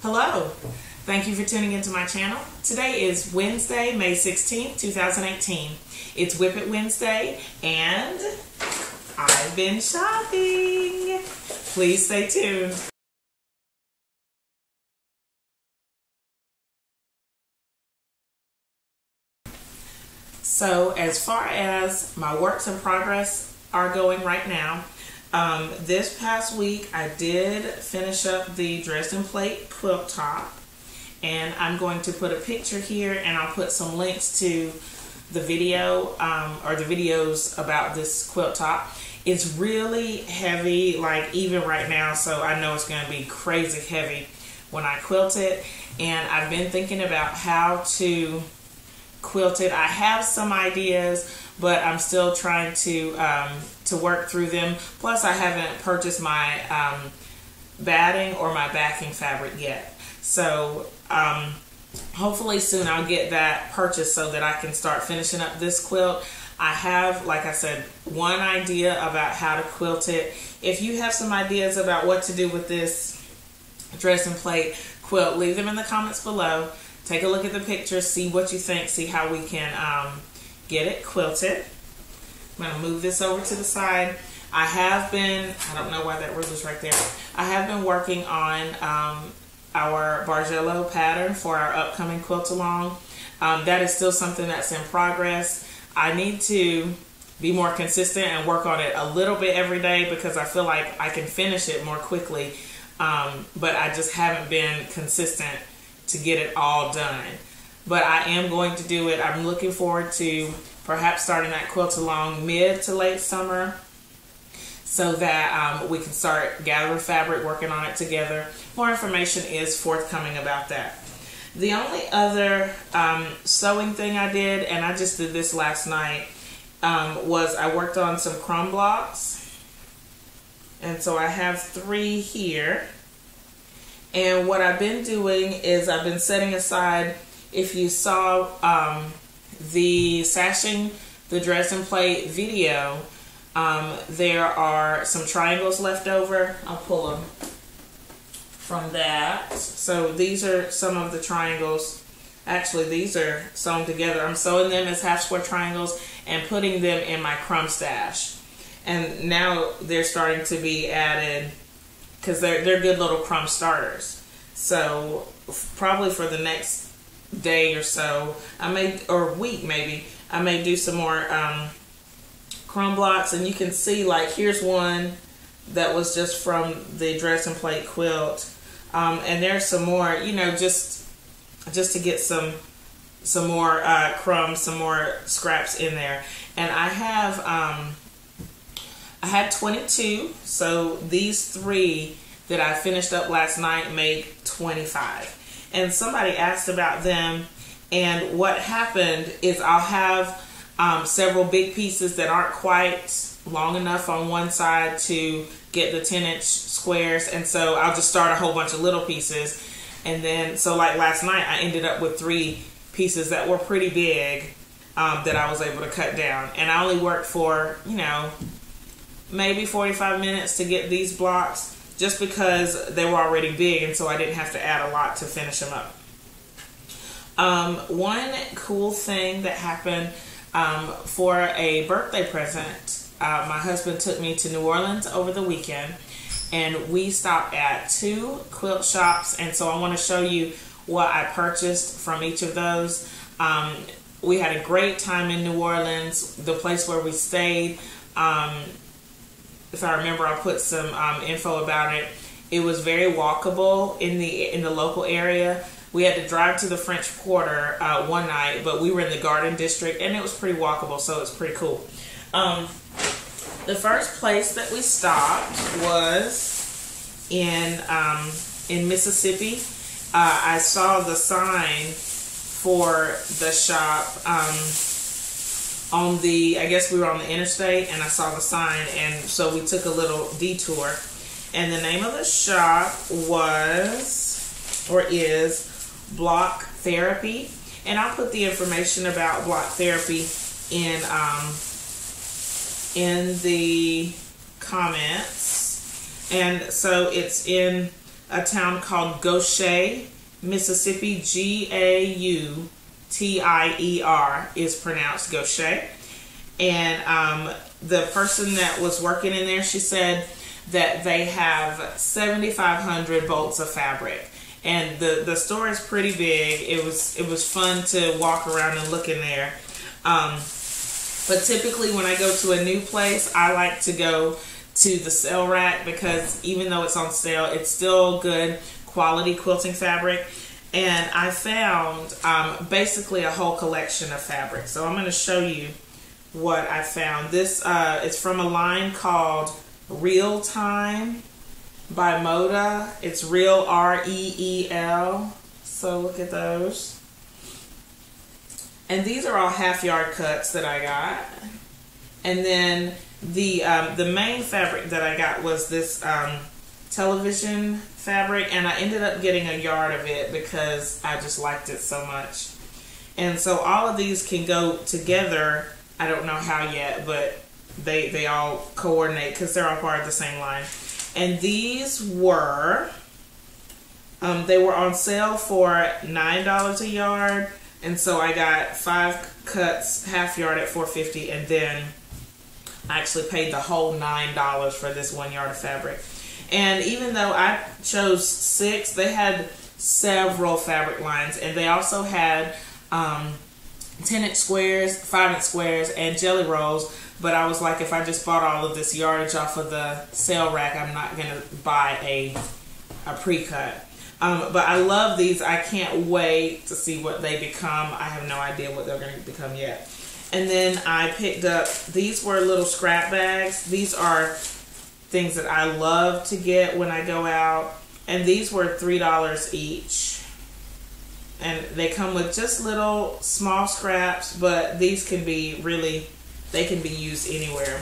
Hello, thank you for tuning into my channel. Today is Wednesday, May 16th, 2018. It's WIP It Wednesday and I've been shopping. Please stay tuned. So as far as my works in progress are going right now, this past week I did finish up the Dresden Plate quilt top, and I'm going to put a picture here and I'll put some links to the video or the videos about this quilt top. It's really heavy, like even right now, so I know it's going to be crazy heavy when I quilt it, and I've been thinking about how to quilt it. I have some ideas, but I'm still trying to work through them. Plus, I haven't purchased my batting or my backing fabric yet. So hopefully soon I'll get that purchased so that I can start finishing up this quilt. I have, like I said, one idea about how to quilt it. If you have some ideas about what to do with this Dresden Plate quilt, leave them in the comments below. Take a look at the picture, see what you think, see how we can get it quilted. I'm going to move this over to the side. I have been, I don't know why that ruler's right there. I have been working on our Bargello pattern for our upcoming quilt along. That is still something that's in progress. I need to be more consistent and work on it a little bit every day because I feel like I can finish it more quickly, but I just haven't been consistent to get it all done. But I am going to do it. I'm looking forward to perhaps starting that quilt along mid to late summer so that we can start gathering fabric, working on it together. More information is forthcoming about that. The only other sewing thing I did, and I just did this last night, was I worked on some crumb blocks. And so I have 3 here. And what I've been doing is I've been setting aside, if you saw the Sashing the Dresden Plate video, there are some triangles left over. I'll pull them from that. So these are some of the triangles. Actually, these are sewn together. I'm sewing them as half square triangles and putting them in my crumb stash. And now they're starting to be added because they're good little crumb starters. So probably for the next day or so, or week maybe, I may do some more crumb blocks. And you can see, like, here's one that was just from the Dresden Plate quilt, and there's some more, you know, just to get some more crumbs, some more scraps in there. And I had 22, so these 3 that I finished up last night make 25. And somebody asked about them, and what happened is I'll have several big pieces that aren't quite long enough on one side to get the 10-inch squares, and so I'll just start a whole bunch of little pieces. And then, so like last night, I ended up with 3 pieces that were pretty big that I was able to cut down. And I only worked for, you know, maybe 45 minutes to get these blocks, just because they were already big, and so I didn't have to add a lot to finish them up. One cool thing that happened for a birthday present, my husband took me to New Orleans over the weekend, and we stopped at 2 quilt shops, and so I want to show you what I purchased from each of those. We had a great time in New Orleans. The place where we stayed, if I remember, I'll put some info about it. It was very walkable in the local area. We had to drive to the French Quarter one night, but we were in the Garden District, and it was pretty walkable, so it's pretty cool. The first place that we stopped was in Mississippi. I saw the sign for the shop on the, I guess we were on the interstate, and I saw the sign, and so we took a little detour. And the name of the shop was, or is, Block Therapy. And I'll put the information about Block Therapy in the comments. And so it's in a town called Gaucher, Mississippi. Gautier is pronounced Gaucher. And the person that was working in there, she said that they have 7,500 bolts of fabric. And the store is pretty big. It was fun to walk around and look in there. But typically when I go to a new place, I like to go to the sale rack, because even though it's on sale, it's still good quality quilting fabric. And I found basically a whole collection of fabric. So I'm going to show you what I found. This is from a line called Real Time by Moda. It's Real, R-E-E-L. So look at those. And these are all half-yard cuts that I got. And then the main fabric that I got was this television fabric, and I ended up getting a yard of it because I just liked it so much. And so all of these can go together. I don't know how yet, but they all coordinate because they're all part of the same line. And these were, they were on sale for $9 a yard. And so I got 5 cuts, half yard at $4.50, and then I actually paid the whole $9 for this 1 yard of fabric. And even though I chose 6, they had several fabric lines, and they also had 10-inch squares, 5-inch squares, and jelly rolls. But I was like, if I just bought all of this yardage off of the sale rack, I'm not going to buy a pre-cut. But I love these. I can't wait to see what they become. I have no idea what they're going to become yet. And then I picked up, these were little scrap bags. These are things that I love to get when I go out. And these were $3 each. And they come with just little small scraps, but these can be really, they can be used anywhere.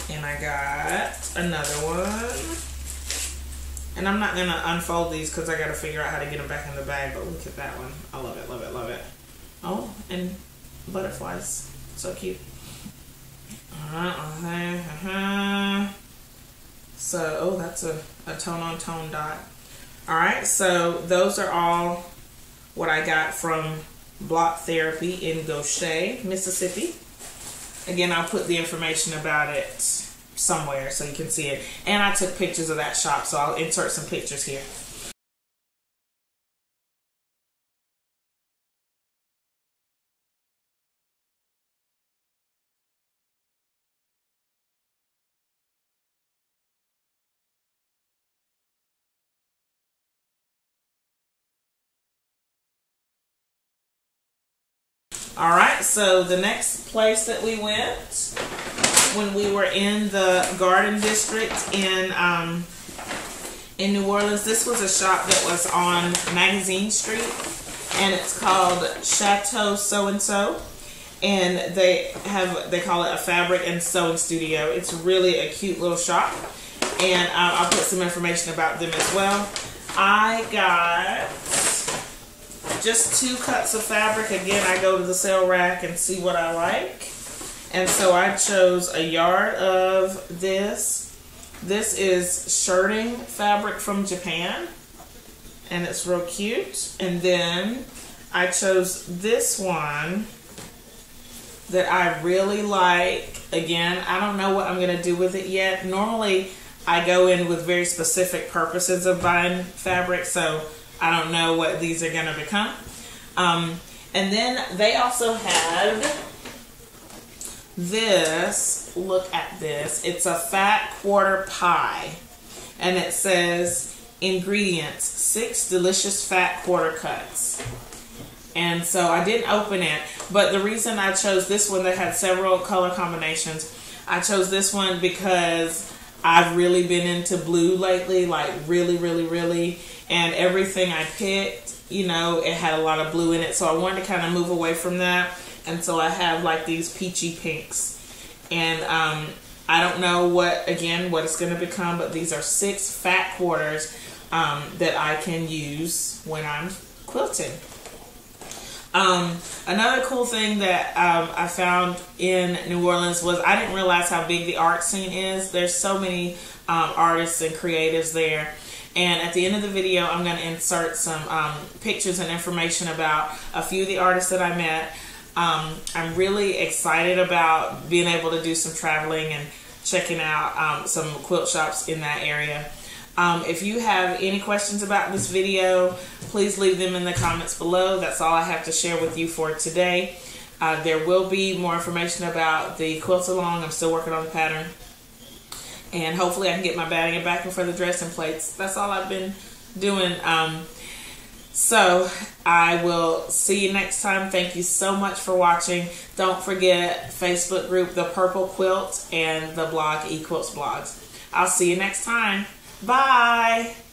And I got another one. And I'm not going to unfold these because I got to figure out how to get them back in the bag. But look at that one. I love it, love it, love it. Oh, and butterflies. So cute. So, oh, that's a tone-on-tone dot. Alright, so those are all what I got from Block Therapy in Gaucher, Mississippi. Again, I'll put the information about it somewhere so you can see it. And I took pictures of that shop, so I'll insert some pictures here. Alright, so the next place that we went when we were in the Garden District in New Orleans, this was a shop that was on Magazine Street, and it's called Chateau So-and-So, and they call it a fabric and sewing studio. It's really a cute little shop, and I'll put some information about them as well. I got just 2 cuts of fabric. Again, I go to the sale rack and see what I like. And so I chose a yard of this. This is shirting fabric from Japan. And it's real cute. And then I chose this one that I really like. Again, I don't know what I'm going to do with it yet. Normally, I go in with very specific purposes of buying fabric. So I don't know what these are going to become. And then they also had this. Look at this. It's a fat quarter pie. And it says, ingredients, 6 delicious fat quarter cuts. And so I didn't open it. But the reason I chose this one, that had several color combinations, I chose this one because I've really been into blue lately, like really, really, really. And everything I picked, you know, it had a lot of blue in it. So I wanted to kind of move away from that. And so I have like these peachy pinks. And I don't know what it's going to become, but these are 6 fat quarters that I can use when I'm quilting. Another cool thing that I found in New Orleans was I didn't realize how big the art scene is. There's so many artists and creatives there. And at the end of the video, I'm going to insert some pictures and information about a few of the artists that I met. I'm really excited about being able to do some traveling and checking out some quilt shops in that area. If you have any questions about this video, please leave them in the comments below. That's all I have to share with you for today. There will be more information about the quilt along. I'm still working on the pattern. And hopefully I can get my batting and backing for the Dresden plates. That's all I've been doing. So I will see you next time. Thank you so much for watching. Don't forget Facebook group The Purple Quilt and the blog eQuilts Blogs. I'll see you next time. Bye.